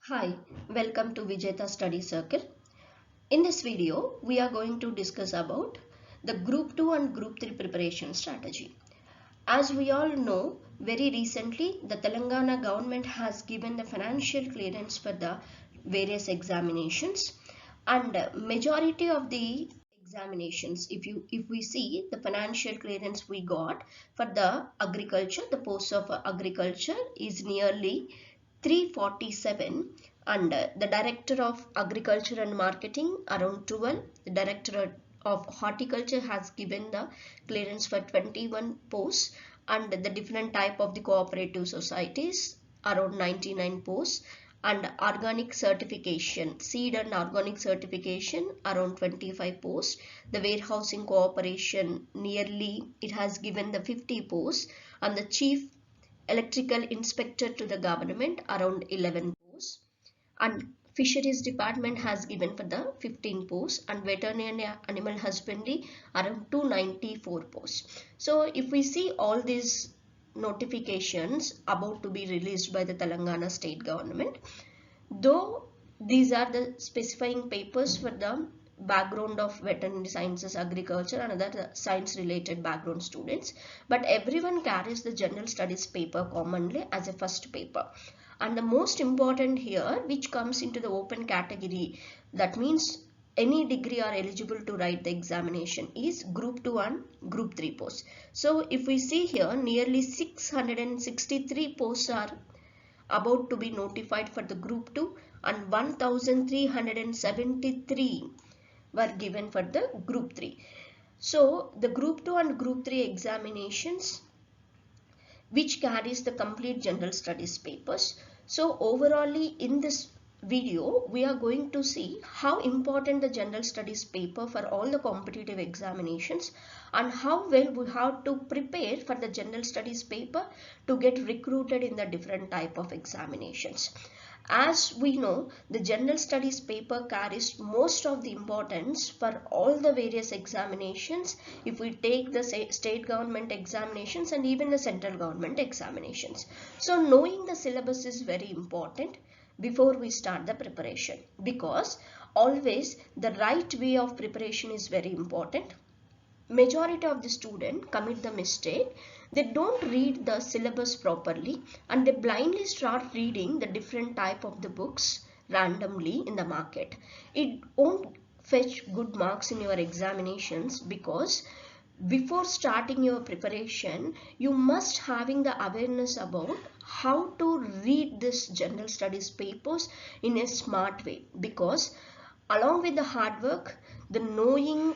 Hi, welcome to VIJETHA Study Circle. In this video, we are going to discuss about the Group 2 and Group 3 preparation strategy. As we all know, very recently the Telangana government has given the financial clearance for the various examinations, and majority of the examinations, if we see the financial clearance we got for the agriculture, the post of agriculture is nearly 347, and the director of agriculture and marketing around 12. The director of horticulture has given the clearance for 21 posts, and the different type of the cooperative societies around 99 posts, and organic certification, seed and organic certification around 25 posts. The warehousing cooperation, nearly it has given the 50 posts, and the chief electrical inspector to the government around 11 posts, and fisheries department has given for the 15 posts, and veterinary animal husbandry around 294 posts. So if we see all these notifications about to be released by the Telangana state government, though these are the specifying papers for the background of veterinary sciences, agriculture and other science related background students, but everyone carries the general studies paper commonly as a first paper. And the most important here, which comes into the open category, that means any degree are eligible to write the examination, is group 2 and group 3 posts. So if we see here, nearly 663 posts are about to be notified for the group 2, and 1373 were given for the group 3. So the group 2 and group 3 examinations, which carries the complete general studies papers. So overall in this video, we are going to see how important the general studies paper for all the competitive examinations, and how well we have to prepare for the general studies paper to get recruited in the different type of examinations. As we know, the general studies paper carries most of the importance for all the various examinations. If we take the state government examinations and even the central government examinations. So knowing the syllabus is very important before we start the preparation, because always the right way of preparation is very important. Majority of the student commit the mistake, they don't read the syllabus properly, and they blindly start reading the different type of the books randomly in the market. It won't fetch good marks in your examinations, because before starting your preparation you must having the awareness about how to read this general studies papers in a smart way, because along with the hard work, the knowing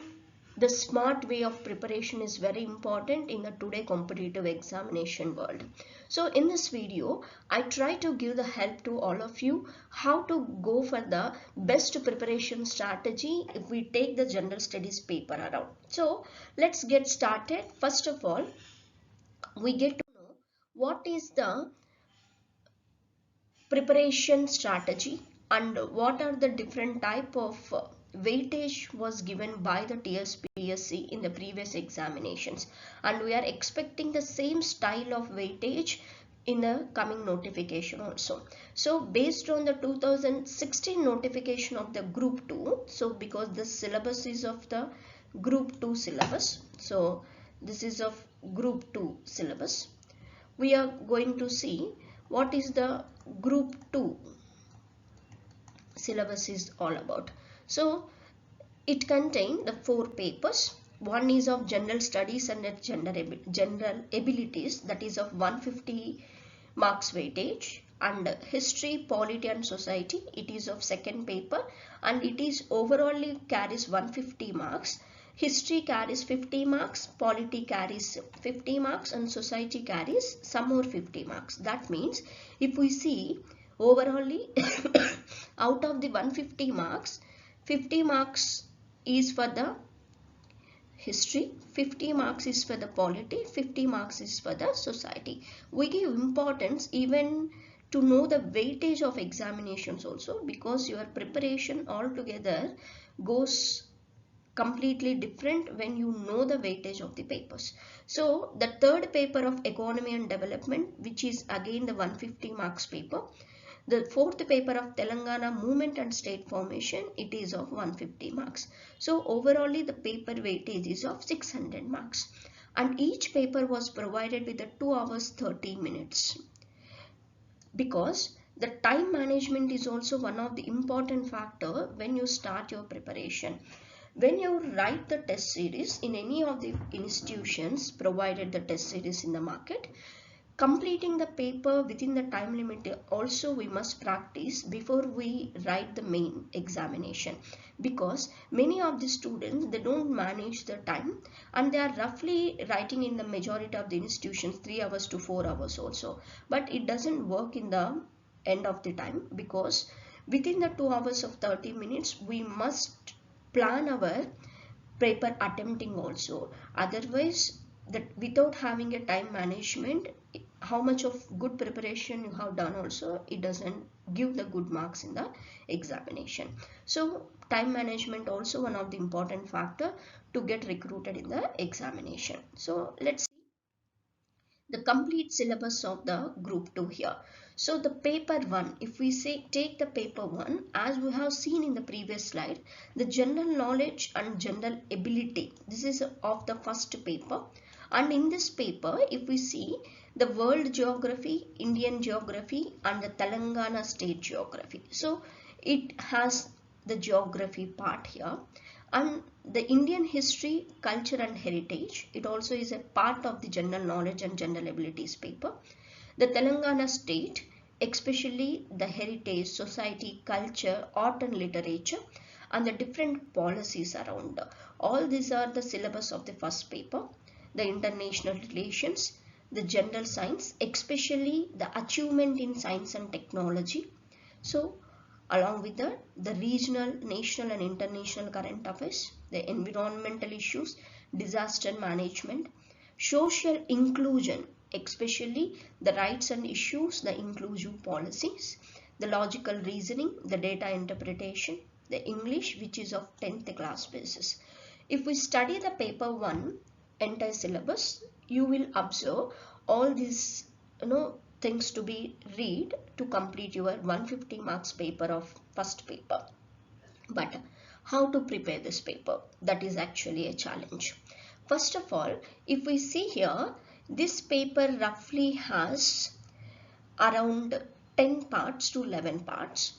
the smart way of preparation is very important in the today competitive examination world. So in this video, I try to give the help to all of you how to go for the best preparation strategy if we take the general studies paper around. So let's get started. First of all, we get to know what is the preparation strategy and what are the different type of weightage was given by the tspsc in the previous examinations, and we are expecting the same style of weightage in the coming notification also. So based on the 2016 notification of the group 2, so because the syllabus is of the group 2 syllabus, so this is of group 2 syllabus, we are going to see what is the group 2 syllabus is all about. So it contains the 4 papers. One is of general studies and general abilities, that is of 150 marks weightage, and history, polity and society, it is of second paper, and it is overall carries 150 marks. History carries 50 marks, polity carries 50 marks, and society carries some more 50 marks. That means if we see overall out of the 150 marks, 50 marks is for the history, 50 marks is for the polity, 50 marks is for the society. We give importance even to know the weightage of examinations also, because your preparation altogether goes completely different when you know the weightage of the papers. So the third paper of economy and development, which is again the 150 marks paper, The fourth paper of Telangana movement and state formation, it is of 150 marks. So overall the paper weightage is of 600 marks. And each paper was provided with a 2 hours 30 minutes. Because the time management is also one of the important factor when you start your preparation. When you write the test series in any of the institutions provided the test series in the market, completing the paper within the time limit also we must practice before we write the main examination, because many of the students, they don't manage the time and they are roughly writing in the majority of the institutions 3 hours to 4 hours also, but it doesn't work in the end of the time, because within the 2 hours of 30 minutes we must plan our paper attempting also. Otherwise, that without having a time management, how much of good preparation you have done also, it doesn't give the good marks in the examination. So time management also one of the important factor to get recruited in the examination. So let's see the complete syllabus of the group 2 here. So the paper 1, if we say take the paper 1, as we have seen in the previous slide, the general knowledge and general ability, this is of the first paper. And in this paper, if we see the world geography, Indian geography and the Telangana state geography. So it has the geography part here. And the Indian history, culture and heritage, it also is a part of the general knowledge and general abilities paper. The Telangana state, especially the heritage, society, culture, art and literature and the different policies around. All these are the syllabus of the first paper. The international relations, the general science, especially the achievement in science and technology. So along with that, the regional, national and international current affairs, the environmental issues, disaster management, social inclusion, especially the rights and issues, the inclusive policies, the logical reasoning, the data interpretation, the English, which is of 10th class basis. If we study the paper 1 entire syllabus, you will observe all these things to be read to complete your 150 marks paper of first paper. But how to prepare this paper? That is actually a challenge. First of all, if we see here, this paper roughly has around 10 parts to 11 parts,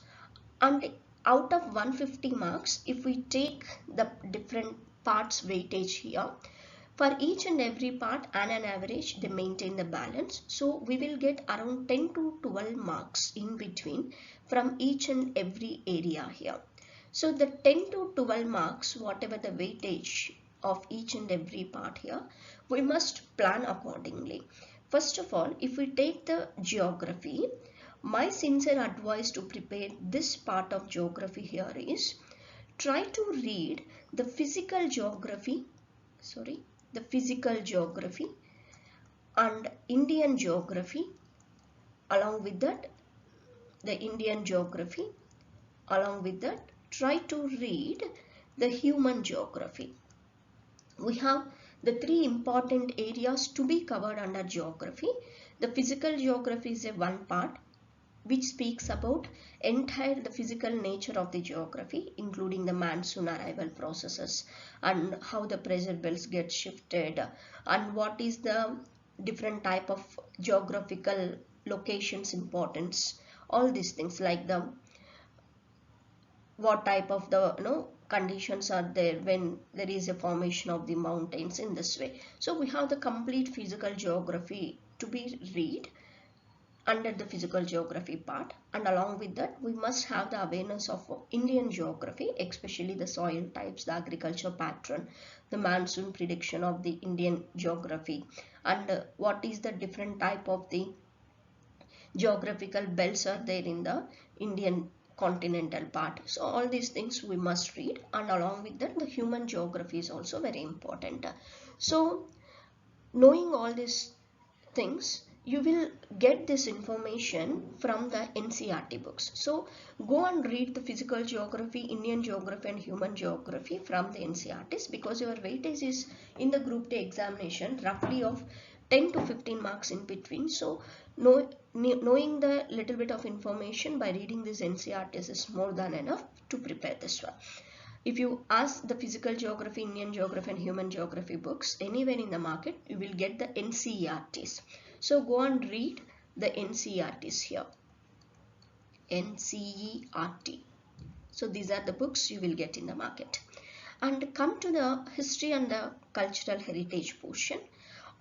and out of 150 marks, if we take the different parts weightage here, for each and every part and an average, they maintain the balance. So we will get around 10 to 12 marks in between from each and every area here. So the 10 to 12 marks, whatever the weightage of each and every part here, we must plan accordingly. First of all, if we take the geography, my sincere advice to prepare this part of geography here is try to read the physical geography and Indian geography. Along with that, try to read the human geography. We have the 3 important areas to be covered under geography. The physical geography is a one part which speaks about the physical nature of the geography, including the monsoon arrival processes and how the pressure belts get shifted and what is the different type of geographical locations importance. All these things like the what type of the conditions are there when there is a formation of the mountains in this way. So we have the complete physical geography to be read under the physical geography part, and along with that we must have the awareness of Indian geography, especially the soil types, the agriculture pattern, the monsoon prediction of the Indian geography, and what is the different type of the geographical belts are there in the Indian continental part. So all these things we must read, and along with that the human geography is also very important. So knowing all these things, you will get this information from the NCERT books. So go and read the physical geography, Indian geography and human geography from the NCERTs, because your weightage is in the group 2 examination roughly of 10 to 15 marks in between. So knowing the little bit of information by reading these NCERTs is more than enough to prepare this one. If you ask the physical geography, Indian geography and human geography books anywhere in the market, you will get the NCERTs. So go and read the NCERTs here. NCERT. So these are the books you will get in the market. And come to the history and the cultural heritage portion.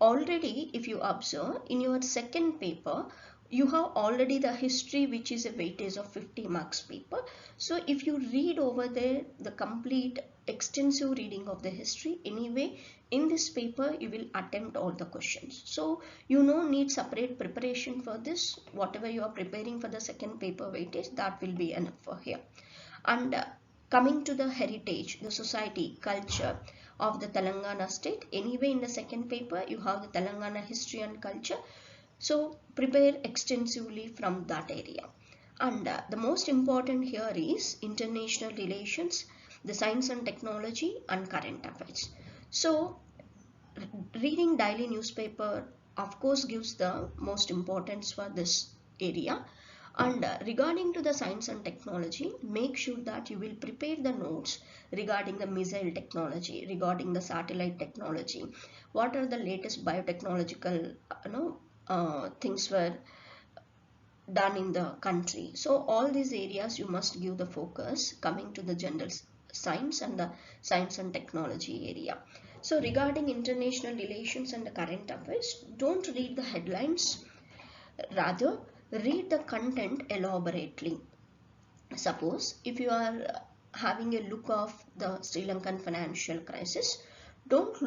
Already, if you observe, in your second paper, you have already the history, which is a weightage of 50 marks paper. So if you read over there the complete extensive reading of the history, anyway in this paper you will attempt all the questions. So you need separate preparation for this. Whatever you are preparing for the second paper weightage, that will be enough for here. And coming to the heritage, the society, culture of the Telangana state, anyway in the second paper you have the Telangana history and culture. So prepare extensively from that area. And the most important here is international relations, the science and technology and current affairs. So reading daily newspaper of course gives the most importance for this area. And regarding to the science and technology, make sure that you will prepare the notes regarding the missile technology, regarding the satellite technology, what are the latest biotechnological things were done in the country. So all these areas you must give the focus coming to the general science and the science and technology area. So regarding international relations and the current affairs, don't read the headlines, rather read the content elaborately. Suppose if you are having a look of the Sri Lankan financial crisis, don't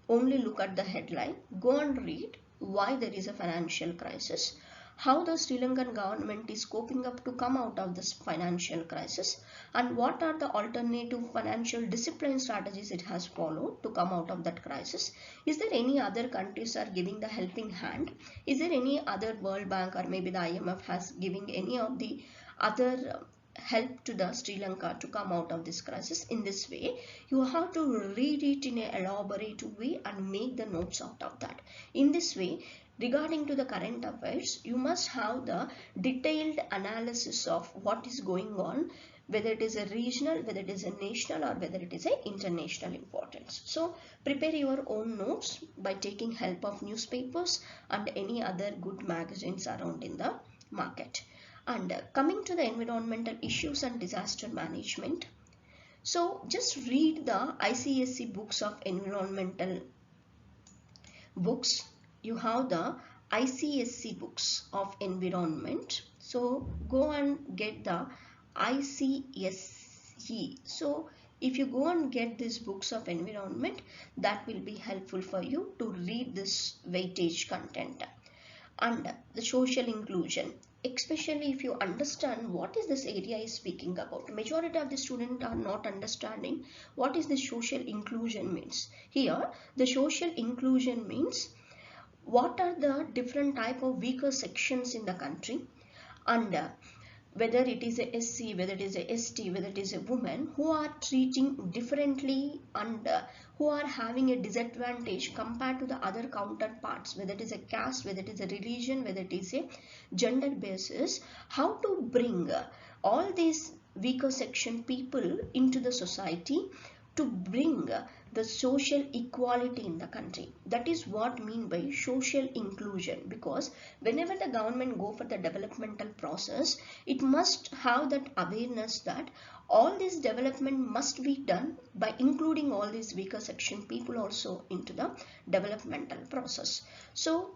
only look at the headline, go and read why there is a financial crisis, how the Sri Lankan government is coping up to come out of this financial crisis, and what are the alternative financial discipline strategies it has followed to come out of that crisis. Is there any other countries are giving the helping hand? Is there any other World Bank or maybe the IMF has giving any of the other help to the Sri Lanka to come out of this crisis? In this way, you have to read it in an elaborate way and make the notes out of that. In this way, regarding to the current affairs, you must have the detailed analysis of what is going on, whether it is a regional, whether it is a national, or whether it is a international importance. So prepare your own notes by taking help of newspapers and any other good magazines around in the market. And coming to the environmental issues and disaster management, so just read the ICSE books of environmental books. You have the ICSE books of environment. So go and get the ICSE. So if you go and get these books of environment, that will be helpful for you to read this weightage content. And the social inclusion, especially if you understand what is this area is speaking about. Majority of the students are not understanding what is the social inclusion means. Here the social inclusion means what are the different type of weaker sections in the country, and whether it is a SC, whether it is a ST, whether it is a woman, who are treating differently and who are having a disadvantage compared to the other counterparts, whether it is a caste, whether it is a religion, whether it is a gender basis, how to bring all these weaker section people into the society to bring the social equality in the country. That is what mean by social inclusion, because whenever the government go for the developmental process, it must have that awareness that all this development must be done by including all these weaker section people also into the developmental process. So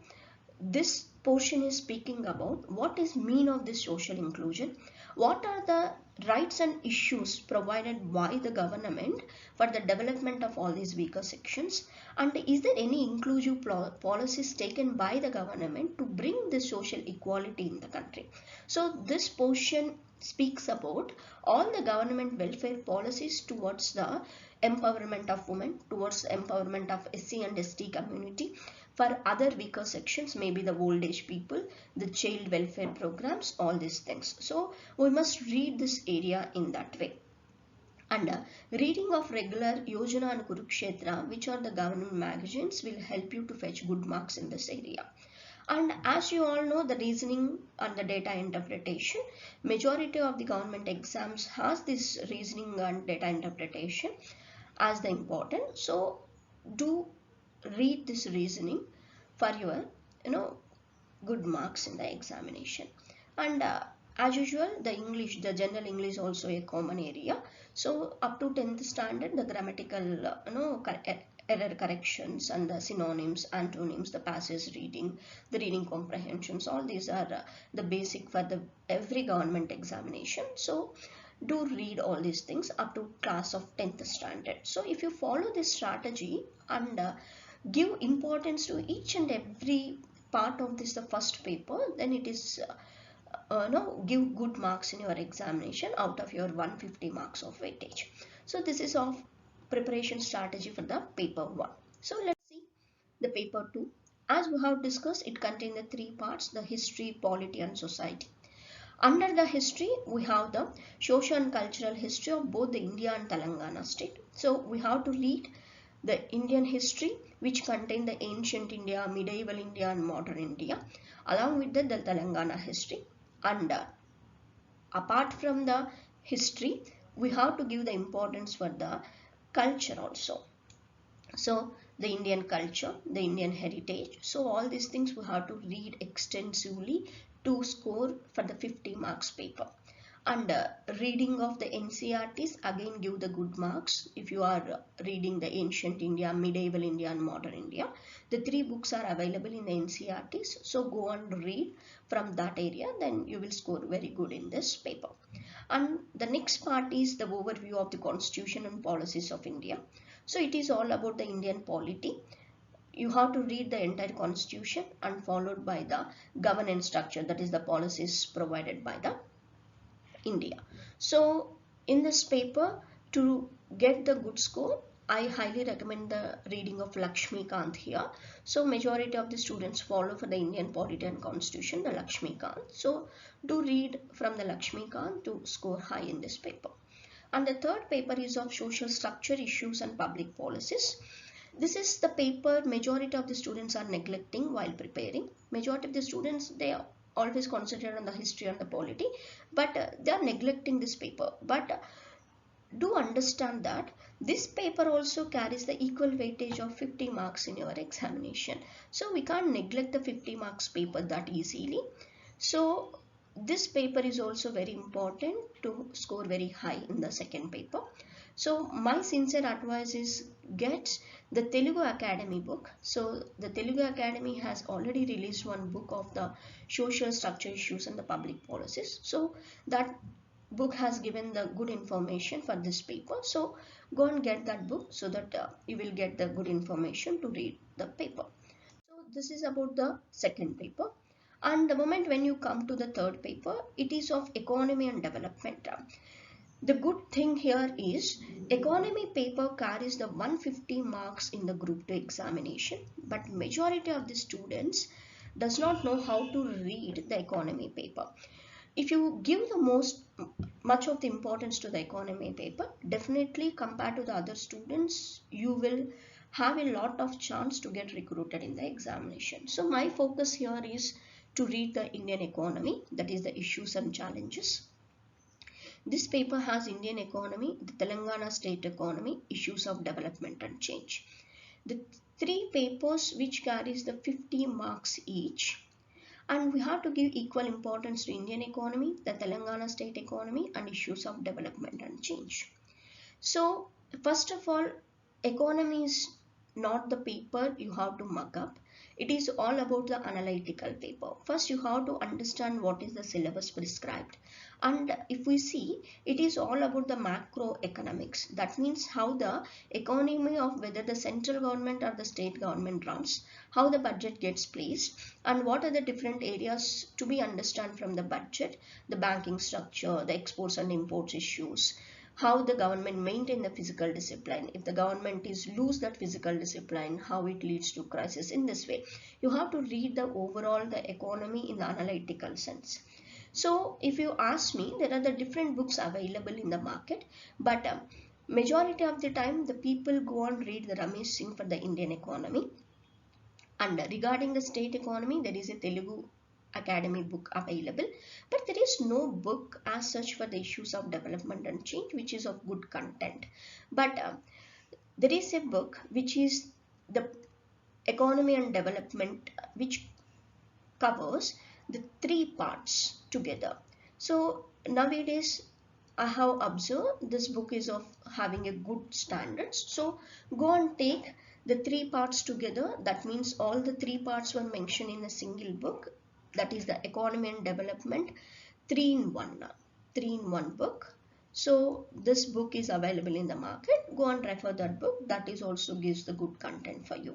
this portion is speaking about what is mean of this social inclusion, what are the rights and issues provided by the government for the development of all these weaker sections, and is there any inclusive policies taken by the government to bring this social equality in the country. So this portion speaks about all the government welfare policies towards the empowerment of women, towards the empowerment of SC and ST community, for other weaker sections, maybe the old age people, the child welfare programs, all these things. So we must read this area in that way. And reading of regular Yojana and Kurukshetra, which are the government magazines, will help you to fetch good marks in this area. And as you all know, the reasoning and the data interpretation, majority of the government exams has this reasoning and data interpretation as the important. So do read this reasoning for your good marks in the examination. And as usual, the English, the general English also a common area. So up to 10th standard, the grammatical error corrections and the synonyms, antonyms, the passage reading, the reading comprehensions, all these are the basic for the every government examination. So do read all these things up to class of 10th standard. So if you follow this strategy and give importance to each and every part of this, the first paper, then it is give good marks in your examination out of your 150 marks of weightage. So this is of preparation strategy for the paper 1. So let's see the paper 2. As we have discussed, it contains the 3 parts: the history, polity and society. Under the history, we have the social and cultural history of both the India and Telangana state. So we have to read the Indian history, which contain the ancient India, medieval India and modern India, along with the Telangana history. And apart from the history, we have to give the importance for the culture also. So the Indian culture, the Indian heritage. So all these things we have to read extensively to score for the 50 marks paper. And reading of the NCERTs again give the good marks if you are reading the ancient India, medieval India and modern India. The 3 books are available in the NCERTs. So go and read from that area, then you will score very good in this paper. And the next part is the overview of the constitution and policies of India. So it is all about the Indian polity. You have to read the entire constitution and followed by the governance structure, that is the policies provided by the India. So in this paper, to get the good score, I highly recommend the reading of Lakshmikant here. So majority of the students follow for the Indian polity and constitution the Lakshmikant. So do read from the Lakshmikant to score high in this paper. And the third paper is of social structure, issues and public policies. This is the paper majority of the students are neglecting while preparing. Majority of the students, they are always concentrate on the history and the polity, but they are neglecting this paper. But do understand that this paper also carries the equal weightage of 50 marks in your examination. So we can't neglect the 50 marks paper that easily. So this paper is also very important to score very high in the second paper. So my sincere advice is get the Telugu Academy book. So the Telugu Academy has already released one book of the social structure issues and the public policies. So that book has given the good information for this paper. So go and get that book so that you will get the good information to read the paper. So this is about the second paper. And the moment when you come to the third paper, it is of economy and development. The good thing here is economy paper carries the 150 marks in the group 2 examination, but majority of the students does not know how to read the economy paper. If you give the much of the importance to the economy paper, definitely compared to the other students, you will have a lot of chance to get recruited in the examination. So my focus here is to read the Indian economy, that is the issues and challenges. This paper has Indian economy, the Telangana state economy, issues of development and change. The 3 papers which carries the 50 marks each, and we have to give equal importance to Indian economy, the Telangana state economy and issues of development and change. So first of all, economy is not the paper you have to mug up. It is all about the analytical paper. First you have to understand what is the syllabus prescribed. And if we see, it is all about the macroeconomics. That means how the economy of whether the central government or the state government runs, how the budget gets placed, and what are the different areas to be understood from the budget, the banking structure, the exports and imports issues, how the government maintain the physical discipline. If the government is lose that physical discipline, how it leads to crisis. In this way, you have to read the overall the economy in the analytical sense. So if you ask me, there are the different books available in the market, but majority of the time the people go and read the Ramesh Singh for the Indian economy. And regarding the state economy, there is a Telugu Academy book available, but there is no book as such for the issues of development and change which is of good content. But there is a book which is the economy and development, which covers the three parts together. So nowadays I have observed this book is of having a good standards. So go and take the three parts together. That means all the three parts were mentioned in a single book. That is the economy and development, 3 in 1 book. So this book is available in the market. Go and refer that book. That is also gives the good content for you.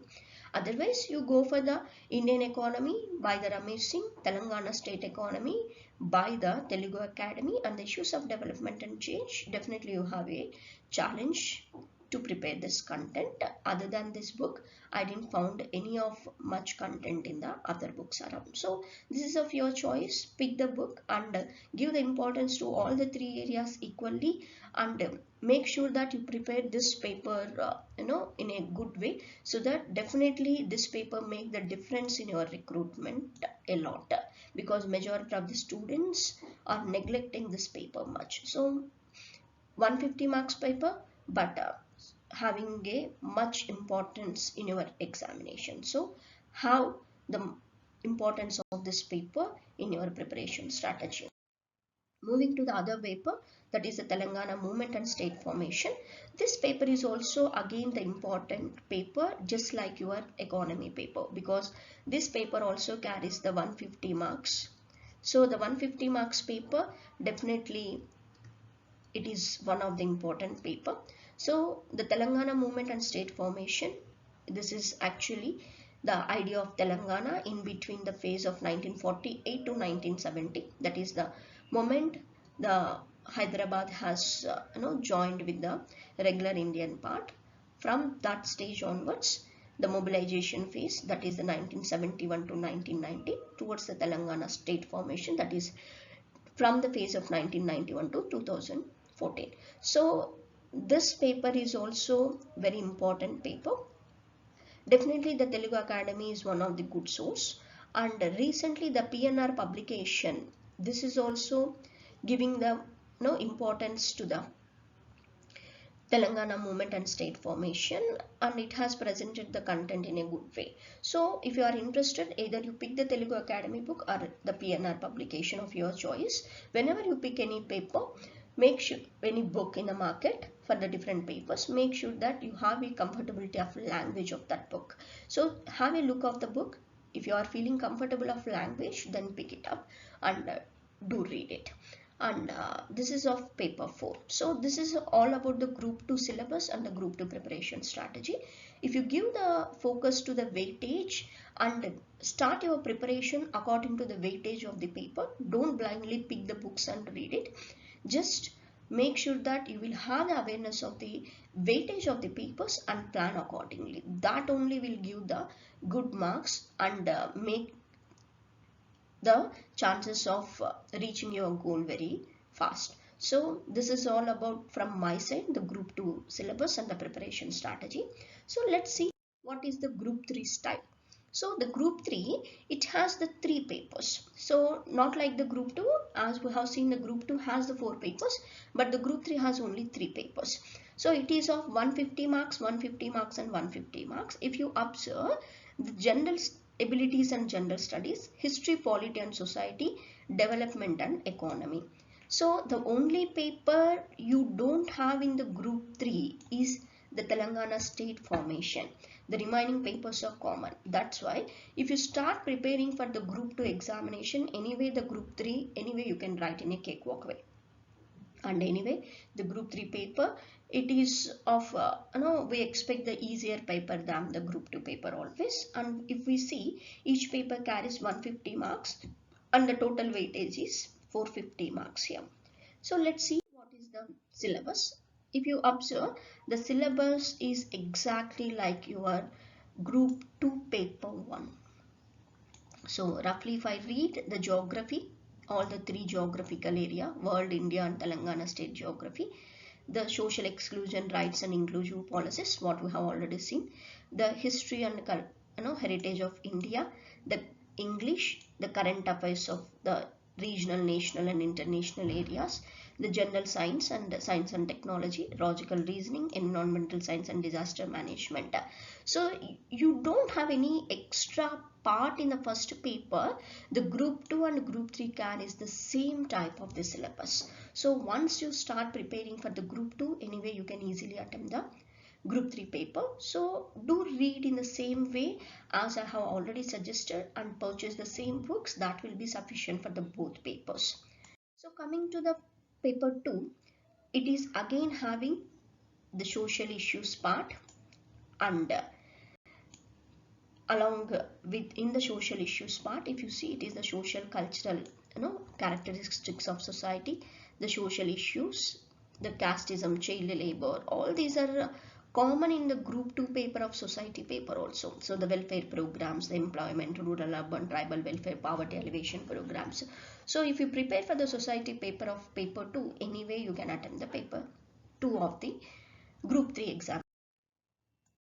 Otherwise, you go for the Indian economy by the Ramesh Singh, Telangana state economy by the Telugu Academy, and the issues of development and change. Definitely you have a challenge to prepare this content. Other than this book, I didn't found any of much content in the other books around. So this is of your choice. Pick the book and give the importance to all the three areas equally, and make sure that you prepare this paper in a good way, so that definitely this paper make the difference in your recruitment a lot, because majority of the students are neglecting this paper much. So 150 marks paper, but having a much importance in your examination. So have the importance of this paper in your preparation strategy. Moving to the other paper, that is the Telangana movement and state formation. This paper is also again the important paper, just like your economy paper, because this paper also carries the 150 marks. So the 150 marks paper, definitely it is one of the important paper. So the Telangana movement and state formation, this is actually the idea of Telangana in between the phase of 1948 to 1970. That is the moment the Hyderabad has joined with the regular Indian part. From that stage onwards, the mobilization phase, that is the 1971 to 1990, towards the Telangana state formation, that is from the phase of 1991 to 2014. So this paper is also very important paper. Definitely the Telugu Academy is one of the good source, and recently the PNR publication, this is also giving the importance to the Telangana movement and state formation, and it has presented the content in a good way. So if you are interested, either you pick the Telugu Academy book or the PNR publication of your choice. Whenever you pick any paper, make sure any book in the market for the different papers, make sure that you have a comfortability of language of that book. So have a look of the book. If you are feeling comfortable of language, then pick it up and do read it. And this is of paper 4. So this is all about the group 2 syllabus and the group 2 preparation strategy. If you give the focus to the weightage and start your preparation according to the weightage of the paper, don't blindly pick the books and read it. Just make sure that you will have the awareness of the weightage of the papers and plan accordingly. That only will give the good marks and make the chances of reaching your goal very fast. So this is all about from my side, the group 2 syllabus and the preparation strategy. So let's see what is the group 3 style. So the group 3, it has the 3 papers. So not like the group 2, as we have seen the group 2 has the 4 papers, but the group 3 has only 3 papers. So it is of 150 marks, 150 marks and 150 marks. If you observe the general abilities and general studies, history, polity and society, development and economy. So the only paper you don't have in the group 3 is the Telangana state formation. The remaining papers are common. That's why if you start preparing for the group 2 examination, anyway the group 3, anyway you can write in a cakewalk way. And anyway the group 3 paper, it is of we expect the easier paper than the group 2 paper always. And if we see, each paper carries 150 marks and the total weightage is 450 marks here. So let's see what is the syllabus. If you observe, the syllabus is exactly like your group 2 paper 1. So roughly if I read the geography, all the 3 geographical area, world, India and Telangana state geography, the social exclusion, rights and inclusive policies, what we have already seen, the history and heritage of India, the English, the current affairs of the regional, national and international areas, the general science and technology, logical reasoning, environmental science and disaster management. So you don't have any extra part in the first paper. The group 2 and group 3 carries the same type of the syllabus. So once you start preparing for the group 2, anyway you can easily attempt the group 3 paper. So do read in the same way as I have already suggested and purchase the same books. That will be sufficient for the both papers. So coming to the paper 2, it is again having the social issues part, and along with in the social issues part, if you see, it is the social cultural characteristics of society, the social issues, the casteism, child labor, all these are common in the group 2 paper of society paper also. So the welfare programs, the employment, rural, urban, tribal welfare, poverty alleviation programs. So if you prepare for the society paper of paper 2, anyway you can attempt the paper 2 of the group 3 exam.